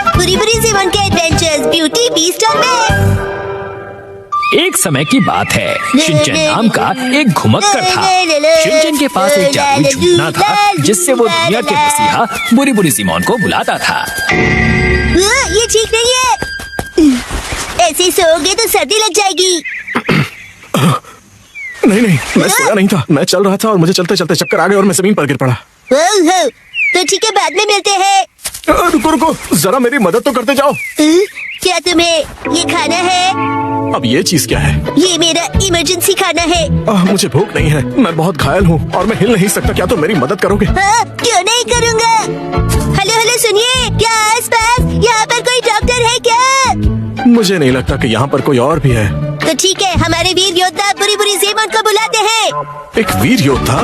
बुरी बुरी जीवन के एडवेंचर्स, ब्यूटी बीस्ट और मैं। एक समय की बात है, शिनचैन नाम का एक घुमक्कर था। शिनचैन के पास एक जादुई झूठना था जिससे वो दुनिया के मसीहा बुरी बुरी जिमोन को बुलाता था। ये ठीक नहीं है, ऐसे सोओगे तो सर्दी लग जाएगी। नहीं, मैं सोया नहीं था, मैं चल रहा था और मुझे चलते चलते चक्कर आ गए और मैं जमीन पर गिर पड़ा। तो ठीक है, बाद में मिलते हैं। रुको, जरा मेरी मदद तो करते जाओ। क्या तुम्हें ये खाना है? अब ये चीज क्या है? ये मेरा इमरजेंसी खाना है। मुझे भूख नहीं है, मैं बहुत घायल हूँ और मैं हिल नहीं सकता। क्या तुम मेरी मदद करोगे? क्यों नहीं करूँगा। हेलो, सुनिए, क्या आस-पास यहाँ पर कोई डॉक्टर है क्या? मुझे नहीं लगता कि यहाँ पर कोई और भी है। तो ठीक है, हमारे वीर योद्धा बुरी बुरी ज़ेमन को बुलाते हैं। एक वीर योद्धा?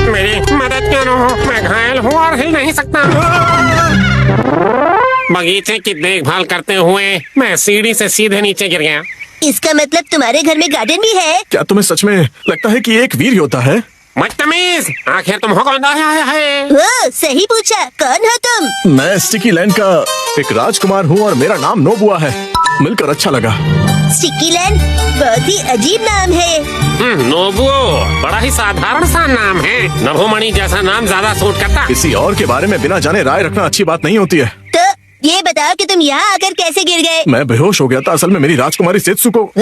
मेरी मदद करो, मैं घायल हूँ और हिल नहीं सकता। बगीचे की देखभाल करते हुए मैं सीढ़ी से सीधे नीचे गिर गया। इसका मतलब तुम्हारे घर में गार्डन भी है? क्या तुम्हें सच में लगता है कि एक वीर योद्धा है? बदतमीज, आखिर तुम हो कौन? है सही पूछा, कौन हो तुम? मैं स्टिकी लैंड का एक राजकुमार हूँ और मेरा नाम नोबुआ है। मिलकर अच्छा लगा। स्टिकी लैंड बहुत ही अजीब नाम है। नोबुओ बड़ा ही साधारण सा नाम है। नभोमणि जैसा नाम ज्यादा सूट करता। किसी और के बारे में बिना जाने राय रखना अच्छी बात नहीं होती है। तो ये बताओ कि तुम यहाँ आकर कैसे गिर गए? मैं बेहोश हो गया था। असल में मेरी राजकुमारी सेत्सुको,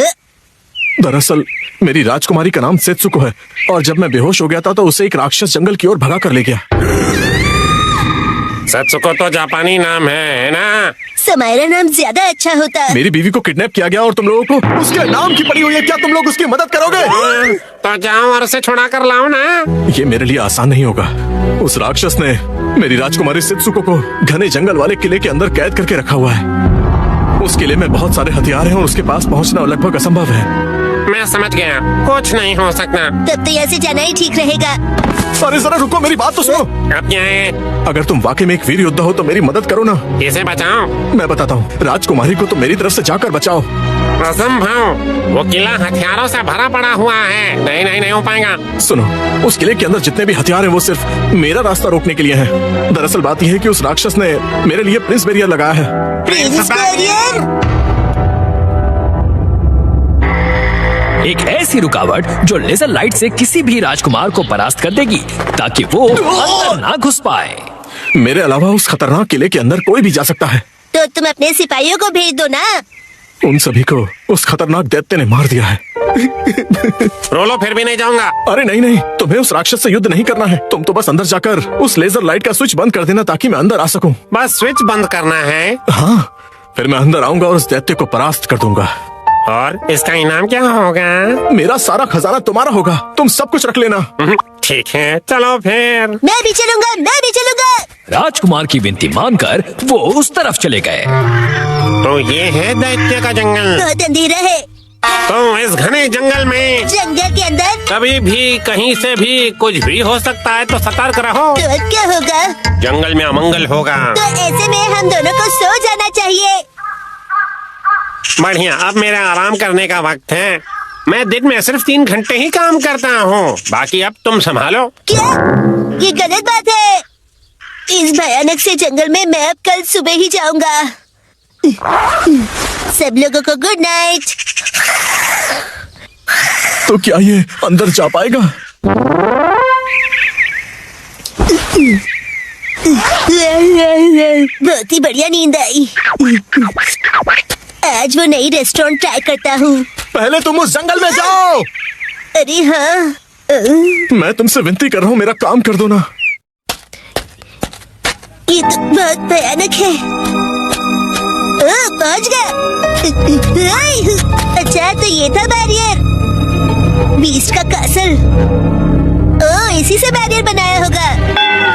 दरअसल मेरी राजकुमारी का नाम सेत्सुको है और जब मैं बेहोश हो गया था तो उसे एक राक्षस जंगल की ओर भगा कर ले गया। सेत्सुको तो जापानी नाम है ना? समायरा नाम ज्यादा अच्छा होता। मेरी बीवी को किडनैप किया गया और तुम लोगों को उसके नाम की पड़ी हुई है। क्या तुम लोग उसकी मदद करोगे? तो जाओ और उसे छुड़ा कर लाओ ना। ये मेरे लिए आसान नहीं होगा। उस राक्षस ने मेरी राजकुमारी सेत्सुको को घने जंगल वाले किले के अंदर कैद करके रखा हुआ है। उस किले में बहुत सारे हथियार हैं और उसके पास पहुंचना लगभग असंभव है। मैं समझ गया, कुछ नहीं हो सकता। तब तो यहाँ से जाना ही ठीक रहेगा। अरे जरा रुको, मेरी बात तो सुनो। अब क्या है? अगर तुम वाकई में एक वीर योद्धा हो तो मेरी मदद करो ना। इसे बचाओ? मैं बताता हूँ, राजकुमारी को तो मेरी तरफ से जाकर बचाओ। असंभव, वो किला हथियारों से भरा पड़ा हुआ है। नहीं हो पाएगा। सुनो, उस किले के अंदर जितने भी हथियार हैं वो सिर्फ मेरा रास्ता रोकने के लिए हैं। दरअसल बात यह है कि उस राक्षस ने मेरे लिए प्रिंस बैरियर लगाया है। Prince barrier? एक ऐसी रुकावट जो लेजर लाइट से किसी भी राजकुमार को परास्त कर देगी ताकि वो अंदर ना घुस पाए। मेरे अलावा उस खतरनाक किले के अंदर कोई भी जा सकता है। तो तुम अपने सिपाहियों को भेज दो ना। उन सभी को उस खतरनाक दैत्य ने मार दिया है। रोलो, फिर भी नहीं जाऊंगा। अरे नहीं, तुम्हें उस राक्षस से युद्ध नहीं करना है। तुम तो बस अंदर जाकर उस लेजर लाइट का स्विच बंद कर देना ताकि मैं अंदर आ सकूं। बस स्विच बंद करना है? हाँ, फिर मैं अंदर आऊंगा और उस दैत्य को परास्त कर दूंगा। और इसका इनाम क्या होगा? मेरा सारा खजाना तुम्हारा होगा, तुम सब कुछ रख लेना। ठीक है, चलो फिर। मैं भी चलूंगा। राजकुमार की विनती मानकर वो उस तरफ चले गए। तो ये है दैत्य का जंगल। बहुत अंधेरा है। तो इस घने जंगल में, जंगल के अंदर कभी भी कहीं से भी कुछ भी हो सकता है, तो सतर्क रहो। तो अब क्या होगा? जंगल में अमंगल होगा। तो ऐसे में हम दोनों को सो जाना चाहिए। बढ़िया, अब मेरा आराम करने का वक्त है। मैं दिन में सिर्फ 3 घंटे ही काम करता हूँ, बाकी अब तुम संभालो। क्या? ये गलत बात है। इस भयानक से जंगल में मैं अब कल सुबह ही जाऊंगा। सब लोगों को गुड नाइट। तो क्या ये अंदर जा पाएगा? बहुत ही बढ़िया नींद आई। आज वो नई रेस्टोरेंट ट्राई करता हूँ। पहले तुम उस जंगल में जाओ। अरे हाँ, मैं तुमसे विनती कर रहा हूँ, मेरा काम कर दो ना। ये तो बहुत भयानक है। पहुंच गया। अच्छा, तो ये था बैरियर, बीस्ट का कासल। ओह, इसी से बैरियर बनाया होगा।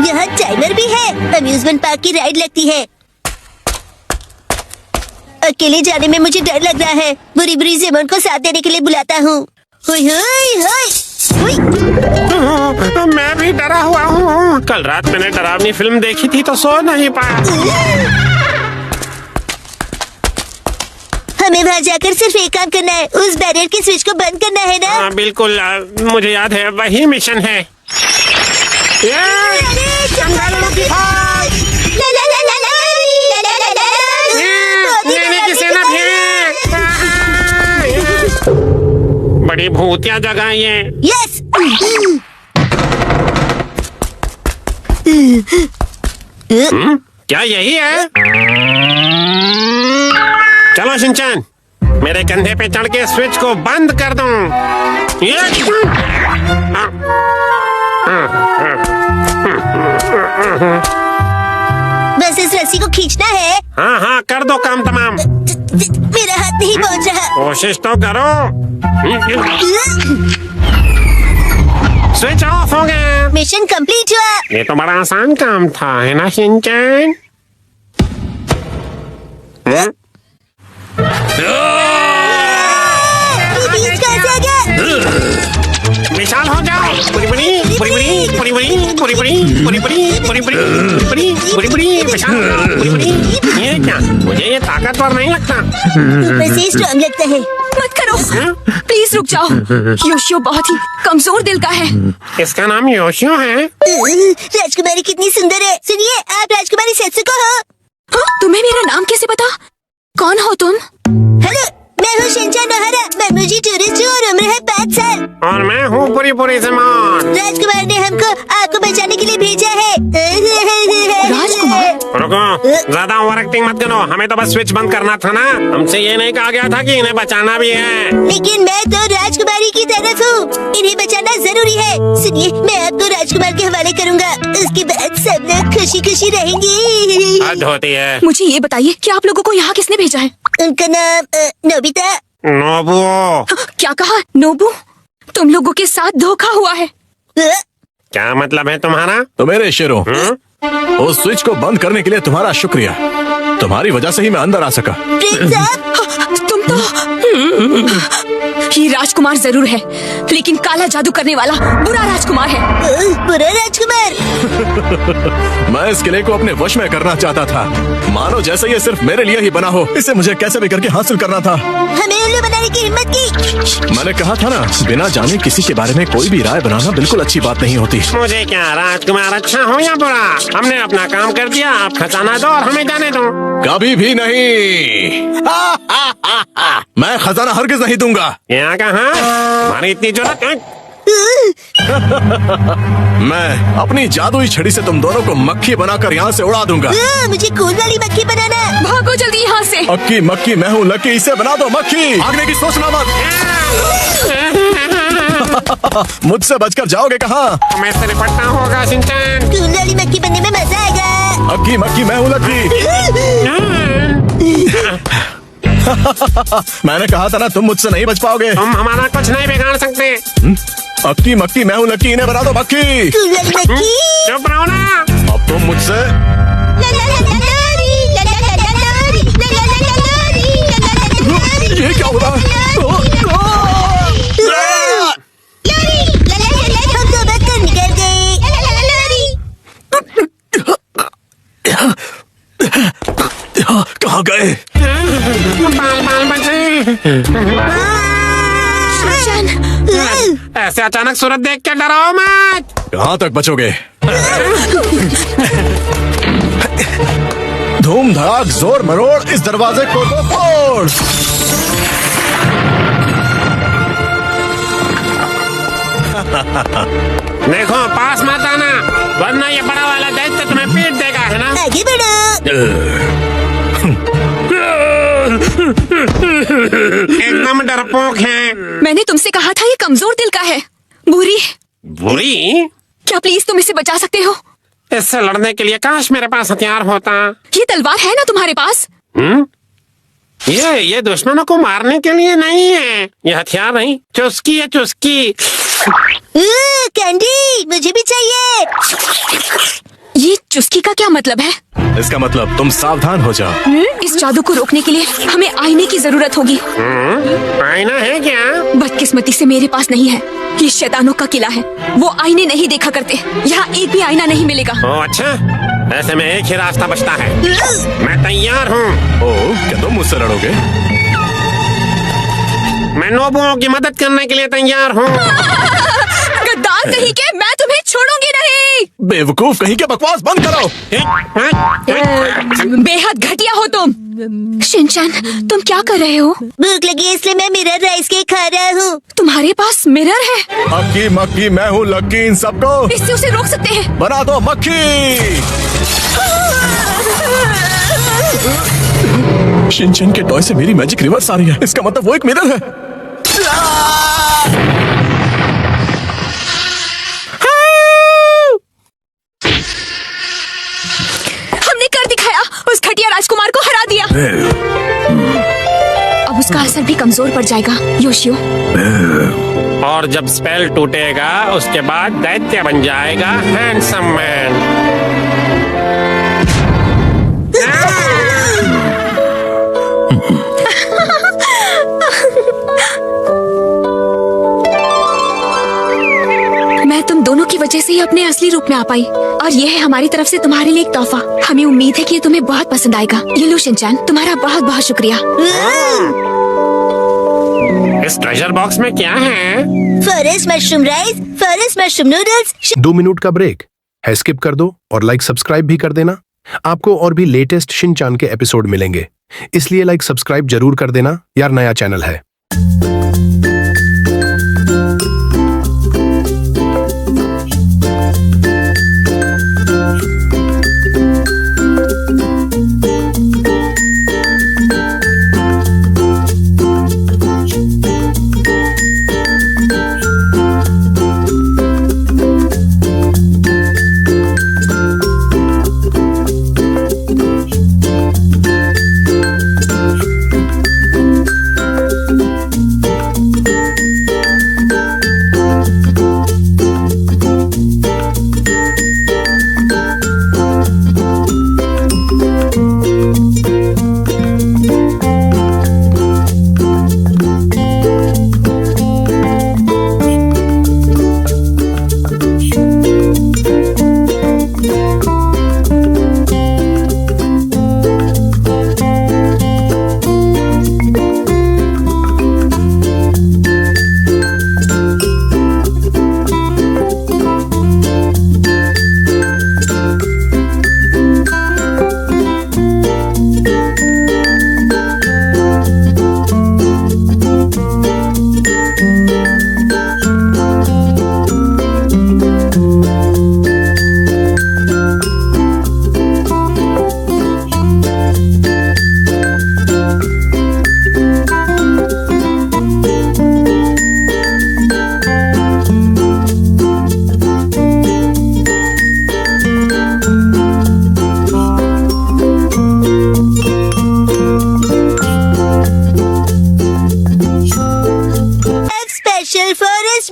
यहाँ टाइमर भी है। अम्यूजमेंट पार्क की राइड लगती है। अकेले जाने में मुझे डर लग रहा है। बुरी बुरी ज़ेमन को साथ देने के लिए बुलाता हूँ। मैं भी डरा हुआ हूँ। कल रात मैंने डरावनी फिल्म देखी थी तो सो नहीं पाया। हमें वहाँ जाकर सिर्फ एक काम करना है, उस बैरियर के स्विच को बंद करना है ना? हाँ बिल्कुल, मुझे याद है, वही मिशन है। अरे, बड़ी भूतिया जगह है ये। यस। क्या यही है? चलो शिनचैन, मेरे कंधे पे चढ़ के स्विच को बंद कर दूं। बस इस रस्सी को खींचना है। हाँ हाँ, कर दो काम तमाम। मेरा हाथ नहीं पहुंच रहा। कोशिश तो करो। स्विच ऑफ हो गया। मिशन कंप्लीट हुआ। ये तो बड़ा आसान काम था, है ना शिनचैन? ये बीच कहाँ से आ गया? विशाल हो जाओ। बुरी बुरी बुरी बुरी बुरी बुरी बुरी बुरी बुरी बुरी बुरी बुरी बुरी बुरी विशाल हो जाओ। बुरी बुरी। ये क्या? मुझे ये ताकतवर नहीं लगता। ऊपर से स्ट्रॉन्ग लगता है। मत करो, प्लीज रुक जाओ। योशियो बहुत ही कमजोर दिल का है। इसका नाम योशियो है। राजकुमारी कितनी सुंदर है। सुनिए, आप राजकुमारी सेत्सुको हो? हाँ, तुम्हें मेरा नाम कैसे पता? कौन हो तुम? हेलो, मैं हूँ शिनचैन नोहारा। मैं टूरिस्ट हूँ और उम्र है 5 साल। और मैं हूँ पूरी पूरी ज़मान। राजकुमार ने हमको आपको बचाने के लिए भेजा है। राजकुमार? रुको, ज्यादा ओवर एक्टिंग मत करो। हमें तो बस स्विच बंद करना था ना। हमसे ये नहीं कहा गया था कि इन्हें बचाना भी है। लेकिन मैं तो राजकुमारी की तरफ हूँ। इन्हें बचाना जरूरी है। सुनिए, मैं आपको राजकुमार के हवाले करूँगा। उसके बाद सब लोग खुशी खुशी रहेंगे। हद होती है। मुझे ये बताइए कि आप लोगों को यहाँ किसने भेजा है? उनका नाम नोबिता। नोबुओ। क्या कहा? नोबू? तुम लोगों के साथ धोखा हुआ है। क्या मतलब है तुम्हारा? तो मेरे शेरों, उस स्विच को बंद करने के लिए तुम्हारा शुक्रिया। तुम्हारी वजह से ही मैं अंदर आ सका। प्रिंस साहब, तुम तो ये राजकुमार जरूर है, लेकिन काला जादू करने वाला बुरा राजकुमार है। बुरा राजकुमार। मैं इस किले को अपने वश में करना चाहता था। मानो जैसे ये सिर्फ मेरे लिए ही बना हो। इसे मुझे कैसे भी करके हासिल करना था। हमें उल्लू बनाने की हिम्मत की। मैंने कहा था ना, बिना जाने किसी के बारे में कोई भी राय बनाना बिल्कुल अच्छी बात नहीं होती। मुझे क्या, राजकुमार अच्छा हो या बुरा, हमने अपना काम कर दिया। आप खजाना दो और हमें जाने दो। कभी भी नहीं। मैं खजाना हरगिज नहीं दूंगा। यहाँ कहाँ? हमारी इतनी जरूरत है? मैं अपनी जादुई छड़ी से तुम दोनों को मक्खी बनाकर यहाँ से उड़ा दूंगा। मुझे कूल वाली मक्खी बनाना। भागो जल्दी यहाँ से। अक्की मक्की मैं हूँ लकी, इसे बना दो मक्खी। भागने की सोचना मत। मुझसे बचकर जाओगे कहाँ? हमें इससे निपटना होगा शिनचैन। कूल वाली मक्खी बनने में मजा आएगा। अक्की मक्की मैं हूँ लकी। मैंने कहा था ना, तुम मुझसे नहीं बच पाओगे। तुम हमारा कुछ नहीं बिगाड़ सकते। अक्की मक्की मैं हूँ लकी, इन्हें बना दो मक्खी। कूल वाली मक्खी। चुप रहो ना। अब तुम मुझसे ये क्या हो रहा है? हम तो बचकर निकल गए। कहाँ गए? बाल बाल बचे। ऐसे अचानक सूरत देख के डराओ मत। कहाँ तक बचोगे? धूम धड़ाक जोर मरोड़, इस दरवाजे को तो तोड़। देखो, पास मत आना, वरना ये बड़ा वाला दैत्य तुम्हें पीट देगा, है ना? आगे बढ़ो। एकदम डरपोक है। मैंने तुमसे कहा था ये कमजोर दिल का है। बुरी, बुरी? क्या प्लीज तुम इसे बचा सकते हो? इससे लड़ने के लिए काश मेरे पास हथियार होता। ये तलवार है ना तुम्हारे पास? ये दुश्मनों को मारने के लिए नहीं है। ये हथियार नहीं, चुस्की है, चुस्की। कैंडी, मुझे भी चाहिए। ये चुस्की का क्या मतलब है? इसका मतलब तुम सावधान हो जाओ। इस जादू को रोकने के लिए हमें आईने की जरूरत होगी। आईना है क्या? बदकिस्मती से मेरे पास नहीं है। ये शैतानों का किला है, वो आईने नहीं देखा करते। यहाँ एक भी आईना नहीं मिलेगा। ओ अच्छा, ऐसे में एक ही रास्ता बचता है। मैं तैयार हूँ। ओह, क्या तुम मुझसे लड़ोगे? मैं नोबुओं की मदद करने के लिए तैयार हूँ। गद्दार कहीं के, मैं तुम्हें छोड़ूंगी नहीं। बेवकूफ कहीं के, बकवास बंद करो। बेहद घटिया हो तुम। शिनचैन, तुम क्या कर रहे हो? भूख लगी है इसलिए मैं मिरर राइस केक खा रहा हूँ। तुम्हारे पास मिरर है? अक्की मक्की मैं हूँ लक्की इन सबको। इससे उसे रोक सकते हैं। बना दो मक्खी। शिनचैन के टॉय से मेरी मैजिक रिवर्स आ रही है, इसका मतलब वो एक मिरर है। हमने कर दिखाया, उस घटिया राजकुमार को हरा दिया। अब उसका असर भी कमजोर पड़ जाएगा योशियो। और जब स्पेल टूटेगा उसके बाद दैत्य बन जाएगा हैंडसम मैन। मैं तुम दोनों की वजह से ही अपने असली रूप में आ पाई, और यह है हमारी तरफ से तुम्हारे लिए एक तोहफा। हमें उम्मीद है कि ये तुम्हें बहुत पसंद आएगा। ये लो शिनचैन, तुम्हारा बहुत बहुत शुक्रिया। इस ट्रेजर बॉक्स में क्या है? Forest mushroom rice, forest mushroom noodles. 2 minute का ब्रेक है, स्किप कर दो और लाइक सब्सक्राइब भी कर देना। आपको और भी लेटेस्ट शिनचैन के एपिसोड मिलेंगे, इसलिए लाइक सब्सक्राइब जरूर कर देना यार, नया चैनल है।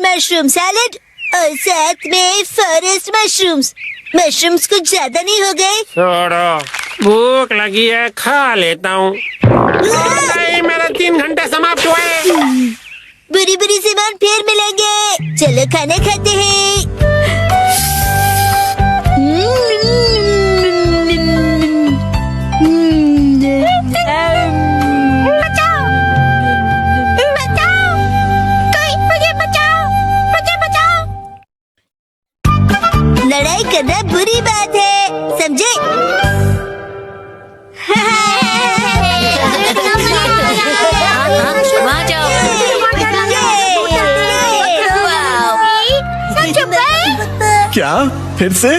मशरूम सैलेड और साथ में फॉरेस्ट मशरूम्स। मशरूम्स कुछ ज्यादा नहीं हो गए? छोड़ो, भूख लगी है, खा लेता हूँ। मेरा 3 घंटे समाप्त हुए। बुरी बुरी सामान फिर मिलेंगे। चलो खाना खाते हैं। लड़ाई करना बुरी बात है, समझे? क्या फिर से?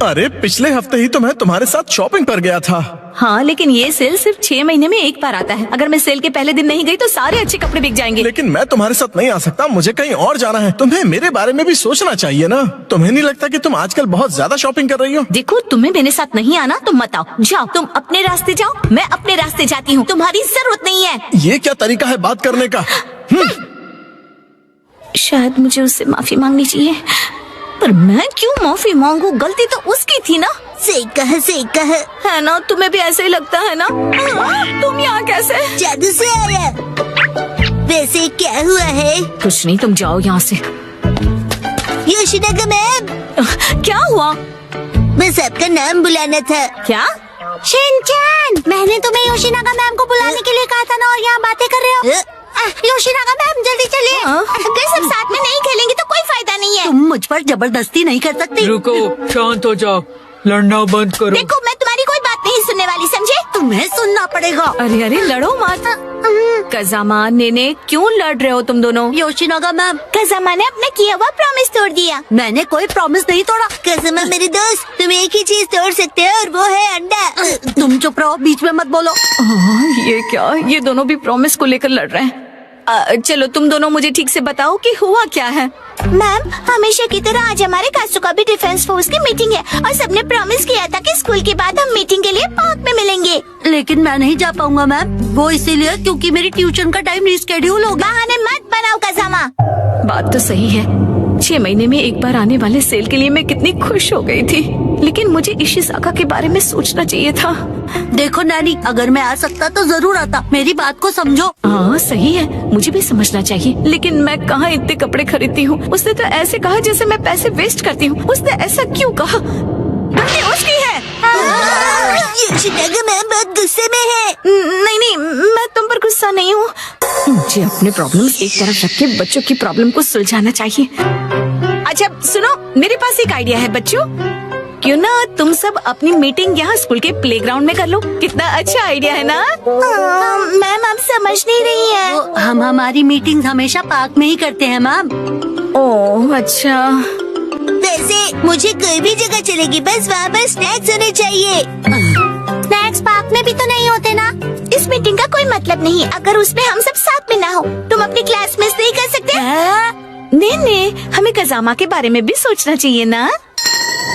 अरे पिछले हफ्ते ही तो मैं तुम्हारे साथ शॉपिंग पर गया था। हाँ, लेकिन ये सेल सिर्फ 6 महीने में एक बार आता है। अगर मैं सेल के पहले दिन नहीं गई तो सारे अच्छे कपड़े बिक जाएंगे। लेकिन मैं तुम्हारे साथ नहीं आ सकता, मुझे कहीं और जाना है। तुम्हें मेरे बारे में भी सोचना चाहिए ना। तुम्हें नहीं लगता कि तुम आजकल बहुत ज्यादा शॉपिंग कर रही हो? देखो, तुम्हें मेरे साथ नहीं आना तो मत आओ। जाओ, तुम अपने रास्ते जाओ, मैं अपने रास्ते जाती हूँ। तुम्हारी जरूरत नहीं है। ये क्या तरीका है बात करने का? शायद मुझे उससे माफी मांगनी चाहिए, पर मैं क्यों माफी मांगू? गलती तो उसकी थी ना। सही कहा है ना? तुम्हें भी ऐसे ही लगता है ना? तुम यहाँ कैसे? जादू से आया। वैसे क्या हुआ है? कुछ नहीं, तुम जाओ यहाँ से। योशिनागा मैम, क्या हुआ? बस आपका नाम बुलाना था। क्या? शिनचैन, मैंने तुम्हें योशिनागा मैम को बुलाने के लिए कहा था ना, और यहाँ बातें कर रहे हो। योशिनागा मैम जल्दी चलिए। अगर सब साथ में नहीं खेलेंगे तो कोई फायदा नहीं है। तुम मुझ पर जबरदस्ती नहीं कर सकती। रुको, शांत हो जाओ, लड़ना बंद करो। देखो मैं तुम्हारी कोई बात नहीं सुनने वाली, समझे? तुम्हें सुनना पड़ेगा। अरे अरे लड़ो मत। कजामा नेने क्यों लड़ रहे हो तुम दोनों? योशिनागा मैम, कज़ामा ने अपना किया हुआ प्रॉमिस तोड़ दिया। मैंने कोई प्रॉमिस नहीं तोड़ा। कज़ामा मेरे दोस्त, तुम एक ही चीज तोड़ सकते हो और वो है अंडा। तुम चुप रहो, बीच में मत बोलो। ये क्या, ये दोनों भी प्रॉमिस को लेकर लड़ रहे हैं। चलो तुम दोनों मुझे ठीक से बताओ कि हुआ क्या है। मैम हमेशा की तरह आज हमारे कासुका भी डिफेंस फोर्स की मीटिंग है और सबने प्रॉमिस किया था कि स्कूल के बाद हम मीटिंग के लिए पार्क में मिलेंगे। लेकिन मैं नहीं जा पाऊंगा मैम, वो इसीलिए क्योंकि मेरी ट्यूशन का टाइम रिस्केड्यूल हो गया। बहाने मत बनाओ कज़ामा। बात तो सही है, 6 महीने में एक बार आने वाले सेल के लिए मैं कितनी खुश हो गई थी, लेकिन मुझे इशिसाका के बारे में सोचना चाहिए था। देखो नैनी, अगर मैं आ सकता तो जरूर आता, मेरी बात को समझो। हाँ सही है, मुझे भी समझना चाहिए, लेकिन मैं कहाँ इतने कपड़े खरीदती हूँ। उसने तो ऐसे कहा जैसे मैं पैसे वेस्ट करती हूँ। उसने ऐसा क्यों कहा? गलती उसकी है। योशिनागा मैम बहुत गुस्से में है। नहीं नहीं, मैं तुम पर गुस्सा नहीं हूँ। मुझे अपने प्रॉब्लम्स एक तरफ रख के बच्चों की प्रॉब्लम को सुलझाना चाहिए। अच्छा सुनो, मेरे पास एक आइडिया है बच्चों। क्यों ना तुम सब अपनी मीटिंग यहाँ स्कूल के प्लेग्राउंड में कर लो। कितना अच्छा आइडिया है ना? मैम आप समझ नहीं रही है। हम हमारी मीटिंग हमेशा पार्क में ही करते हैं मैम। ओह अच्छा। वैसे मुझे कोई भी जगह चलेगी, बस वहाँ पर स्नैक्स होने चाहिए। स्नैक्स पार्क में भी तो नहीं होते ना। इस मीटिंग का कोई मतलब नहीं अगर उसमें हम सब साथ में ना हो। तुम अपनी क्लास मिस नहीं कर सकते? नहीं, हमें कज़ामा के बारे में भी सोचना चाहिए ना।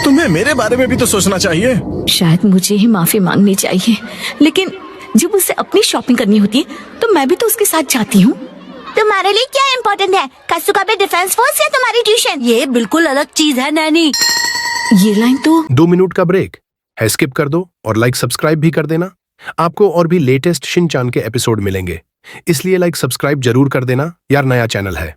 तुम्हें मेरे बारे में भी तो सोचना चाहिए। शायद मुझे ही माफी मांगनी चाहिए, लेकिन जब उसे अपनी शॉपिंग करनी होती है तो मैं भी तो उसके साथ जाती हूँ। तुम्हारे लिए क्या इम्पोर्टेंट है, कासुका बे डिफेंस फोर्स या तुम्हारी ट्यूशन? ये बिल्कुल अलग चीज है नैनी। ये लाइन तो 2 मिनट का ब्रेक है, स्किप कर दो और लाइक सब्सक्राइब भी कर देना। आपको और भी लेटेस्ट शिनचान के एपिसोड मिलेंगे, इसलिए लाइक सब्सक्राइब जरूर कर देना यार, नया चैनल है।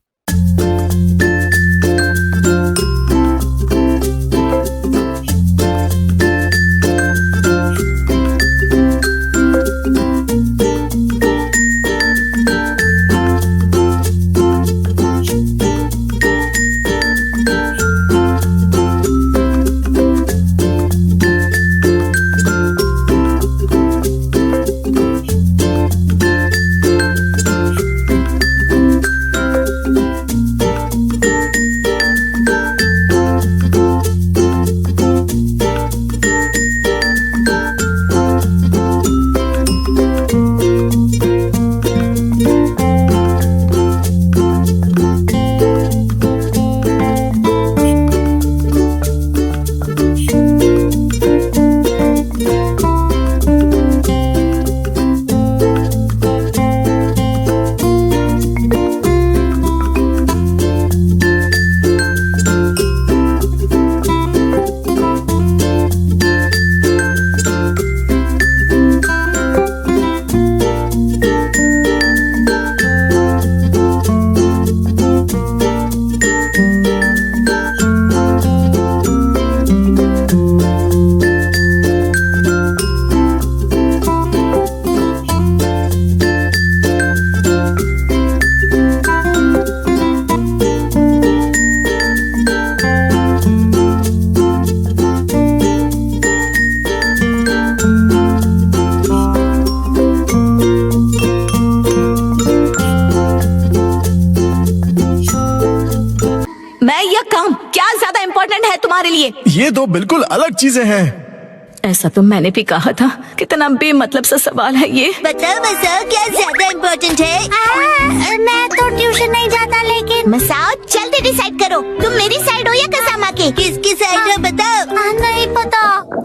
तुम्हारे लिए। ये दो बिल्कुल अलग चीजें हैं। ऐसा तो मैंने भी कहा था। कितना बेमतलब सा सवाल है ये। बताओ मसाओ क्या ज्यादा इम्पोर्टेंट है? मैं तो ट्यूशन नहीं जाता लेकिन। मसाओ जल्दी डिसाइड करो, तुम मेरी साइड हो या कसामा की? किसकी साइड हो बताओ। नहीं पता।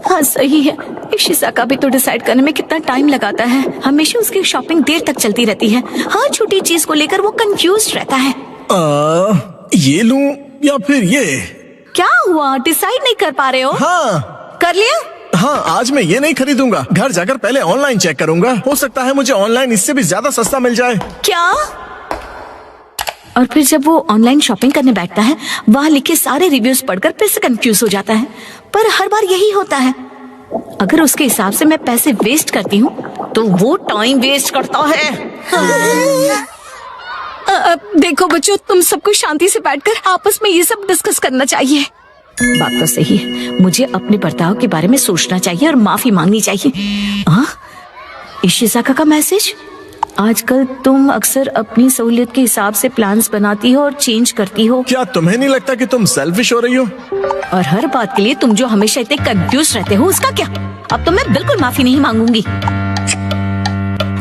हाँ सही है, इशिसाका भी तो डिसाइड करने में कितना टाइम लगाता है। हमेशा उसकी शॉपिंग देर तक चलती रहती है। हर छोटी चीज को लेकर वो कंफ्यूज रहता है। ये लूं या फिर ये? क्या हुआ, डिसाइड नहीं कर पा रहे हो? हाँ कर लिया? हाँ, आज मैं ये नहीं खरीदूंगा। घर जाकर पहले ऑनलाइन चेक करूंगा। हो सकता है मुझे ऑनलाइन इससे भी ज्यादा सस्ता मिल जाए। क्या? और फिर जब वो ऑनलाइन शॉपिंग करने बैठता है, वहाँ लिखे सारे रिव्यूज पढ़कर फिर से कंफ्यूज हो जाता है। पर हर बार यही होता है। अगर उसके हिसाब से मैं पैसे वेस्ट करती हूँ तो वो टाइम वेस्ट करता है। देखो बच्चों, तुम सबको शांति से बैठकर आपस में ये सब डिस्कस करना चाहिए। बात तो सही है, मुझे अपने बर्ताव के बारे में सोचना चाहिए और माफी मांगनी चाहिए। हाँ, इशिज़ाका का मैसेज। आजकल तुम अक्सर अपनी सहूलियत के हिसाब से प्लान्स बनाती हो और चेंज करती हो, क्या तुम्हें नहीं लगता कि तुम सेल्फिश हो रही हो? और हर बात के लिए तुम जो हमेशा इतने कंफ्यूज रहते हो, उसका क्या? अब तो मैं बिल्कुल माफी नहीं मांगूंगी।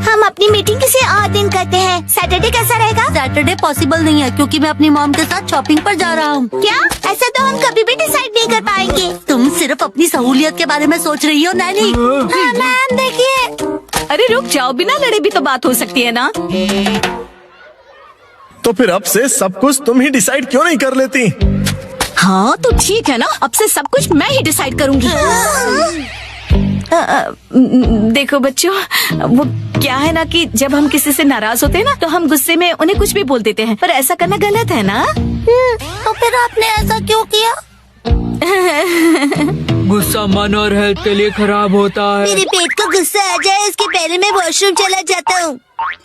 हम अपनी मीटिंग किसी और दिन करते हैं। सैटरडे कैसा रहेगा? सैटरडे पॉसिबल नहीं है क्योंकि मैं अपनी मॉम के साथ शॉपिंग पर जा रहा हूँ। क्या? ऐसा तो हम कभी भी डिसाइड नहीं कर पाएंगे। तुम सिर्फ अपनी सहूलियत के बारे में सोच रही हो नैनी। मैम देखिए। अरे रुक जाओ, बिना लड़े भी तो बात हो सकती है ना। तो फिर अब से सब कुछ तुम ही डिसाइड क्यों नहीं कर लेती? हाँ तो ठीक है ना, अब से सब कुछ मैं ही डिसाइड करूंगी। देखो बच्चों, वो क्या है ना कि जब हम किसी से नाराज होते हैं ना, तो हम गुस्से में उन्हें कुछ भी बोल देते हैं, पर ऐसा करना गलत है ना। तो फिर आपने ऐसा क्यों किया? गुस्सा मन और हेल्थ के लिए खराब होता है। मेरे पेट को गुस्सा आ जाए उसके पहले मैं वॉशरूम चला जाता हूँ।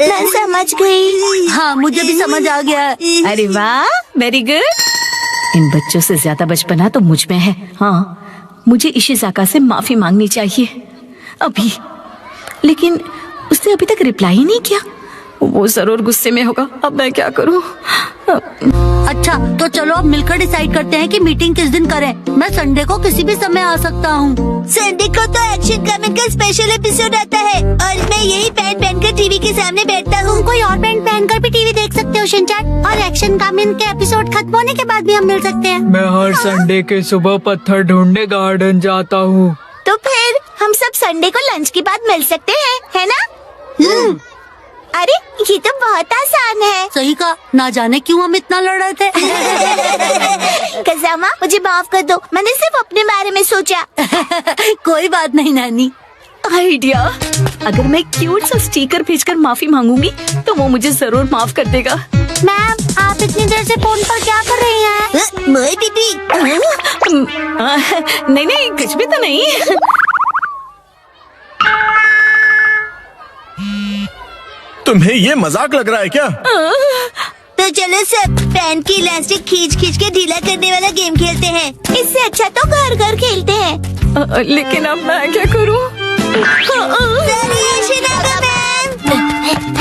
मैं समझ गई। हाँ, मुझे भी समझ आ गया। अरे वाह, वेरी गुड। इन बच्चों से ज्यादा बचपना तो मुझ में है। हाँ, मुझे इशिज़ाका से माफी मांगनी चाहिए अभी, लेकिन उसने अभी तक रिप्लाई ही नहीं किया। वो जरूर गुस्से में होगा। अब मैं क्या करूं? अच्छा, तो चलो अब मिलकर डिसाइड करते हैं कि मीटिंग किस दिन करें। मैं संडे को किसी भी समय आ सकता हूँ। संडे को तो एक्शन कमिंग का स्पेशल एपिसोड आता है और मैं यही पैंट पहनकर टीवी के सामने बैठता हूँ। कोई और पैंट पहनकर भी टीवी देख सकते हो शिनचैन, और एक्शन कमिंग के एपिसोड खत्म होने के बाद भी हम मिल सकते हैं। मैं हर संडे के सुबह पत्थर ढूंढने गार्डन जाता हूँ। तो फिर हम सब संडे को लंच के बाद मिल सकते हैं, है ना? अरे ये तो बहुत आसान है। सही कहा, ना जाने क्यों हम इतना लड़ रहे थे। कज़ामा, मुझे माफ कर दो, मैंने सिर्फ अपने बारे में सोचा। कोई बात नहीं नानी। आइडिया, अगर मैं क्यूट सा स्टिकर भेजकर माफी मांगूंगी तो वो मुझे जरूर माफ कर देगा। मैम, आप इतनी देर से फोन पर क्या कर रही हैं? मोए दीदी। नहीं नहीं, कुछ भी तो नहीं। तुम्हें ये मजाक लग रहा है क्या? तो चलो सब पैंट की इलास्टिक खींच खींच के ढीला करने वाला गेम खेलते हैं। इससे अच्छा तो घर घर खेलते हैं। लेकिन अब मैं क्या करूं? सॉरी शिनागा मैम।